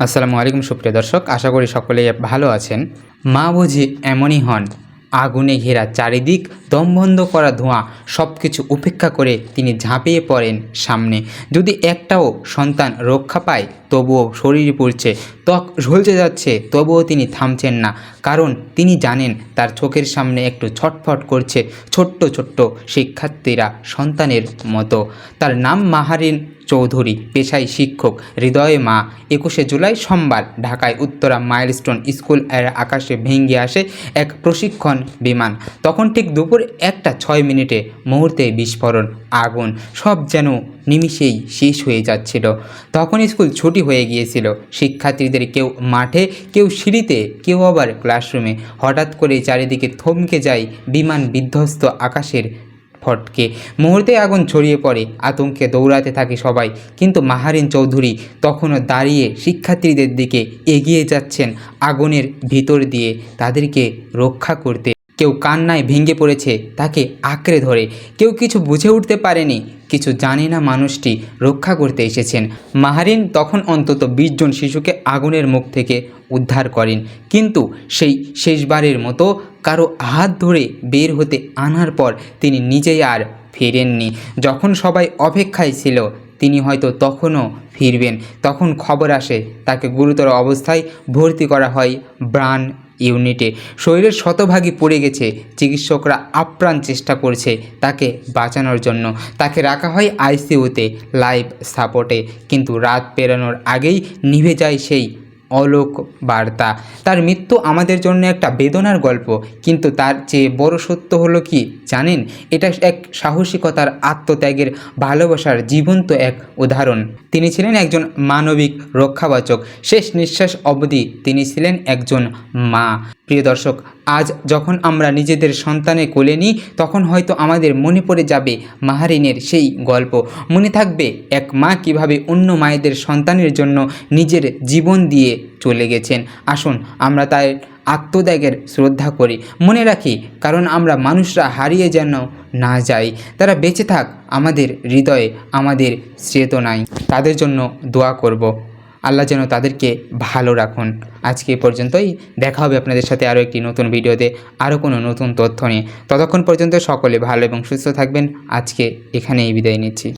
আসসালামু আলাইকুম সুপ্রিয় দর্শক, আশা করি সকলেই ভালো আছেন। মা বুঝি এমনই হন, আগুনে ঘেরা চারিদিক, দমবন্ধ করা ধোঁয়া সব কিছু উপেক্ষা করে তিনি ঝাঁপিয়ে পড়েন সামনে। যদি একটাও সন্তান রক্ষা পায় তবুও শরীর পুড়ছে, ত্বক ঝলসে যাচ্ছে, তবুও তিনি থামছেন না। কারণ তিনি জানেন তার চোখের সামনে একটু ছটফট করছে ছোট্ট ছোট্ট শিক্ষার্থীরা সন্তানের মতো। তার নাম মাহারিন চৌধুরী, পেশায় শিক্ষক, হৃদয়ে মা। 21শে জুলাই সোমবার ঢাকায় উত্তরা মাইলস্টোন স্কুল এর আকাশে ভেঙে আসে এক প্রশিক্ষণ বিমান। তখন ঠিক দুপুর 1:06 মুহূর্তে বিস্ফোরণ, আগুন, সব যেন নিমিষেই শেষ হয়ে যাচ্ছিল। তখন স্কুল ছুটি হয়ে গিয়েছিল। শিক্ষার্থীদের কেউ মাঠে, কেউ সিঁড়িতে, কেউ আবার ক্লাসরুমে। হঠাৎ করে চারিদিকে থমকে যায় বিমান বিধ্বস্ত আকাশের ফটকে। মুহূর্তে আগুন ছড়িয়ে পড়ে, আতঙ্কে দৌড়াতে থাকে সবাই। কিন্তু মাহারিন চৌধুরী তখনও দাঁড়িয়ে শিক্ষার্থীদের দিকে এগিয়ে যাচ্ছেন আগুনের ভিতর দিয়ে তাদেরকে রক্ষা করতে। কেউ কান্নায় ভেঙে পড়েছে, তাকে আঁকড়ে ধরে। কেউ কিছু বুঝে উঠতে পারেনি, কিছু জানে না মানুষটি রক্ষা করতে এসেছেন। মাহারিন তখন অন্তত 20 জন শিশুকে আগুনের মুখ থেকে উদ্ধার করেন, কিন্তু সেই শেষবারের মতো কারো হাত ধরে বের হতে আনার পর তিনি নিজেই আর ফেরেননি। যখন সবাই অপেক্ষায় ছিল তিনি হয়তো তখনও ফিরবেন, তখন খবর আসে তাকে গুরুতর অবস্থায় ভর্তি করা হয় প্রাণ ইউনিটে। শরীরের শতভাগই পড়ে গেছে, চিকিৎসকরা আপ্রাণ চেষ্টা করছে তাকে বাঁচানোর জন্য। তাকে রাখা হয় আইসিইউতে, লাইফ সাপোর্টে। কিন্তু রাত পেরানোর আগেই নিভে যায় সেই অলোক বার্তা। তার মৃত্যু আমাদের জন্য একটা বেদনার গল্প, কিন্তু তার চেয়ে বড় সত্য হলো কি জানেন? এটা এক সাহসিকতার, আত্মত্যাগের, ভালোবাসার জীবন্ত এক উদাহরণ। তিনি ছিলেন একজন মানবিক রক্ষাবাচক। শেষ নিঃশ্বাস অবধি তিনি ছিলেন একজন মা। প্রিয় দর্শক, আজ যখন আমরা নিজেদের সন্তানের কোলে নিই, তখন হয়তো আমাদের মনে পড়ে যাবে মাহারিনের সেই গল্প। মনে থাকবে এক মা কিভাবে অন্য মায়েদের সন্তানের জন্য নিজের জীবন দিয়ে চলে গেছেন। আসুন আমরা তার আত্মত্যাগের শ্রদ্ধা করি, মনে রাখি, কারণ আমরা মানুষরা হারিয়ে যেন না যাই। তারা বেঁচে থাক আমাদের হৃদয়ে, আমাদের চেতনায়। তাদের জন্য দোয়া করব, আল্লাহ যেন তাদেরকে ভালো রাখুন। আজকে এ পর্যন্তই। দেখা হবে আপনাদের সাথে আরও একটি নতুন ভিডিওতে, আরও কোনো নতুন তথ্য নিয়ে। ততক্ষণ পর্যন্ত সকলে ভালো এবং সুস্থ থাকবেন। আজকে এখানেই বিদায় নিচ্ছি।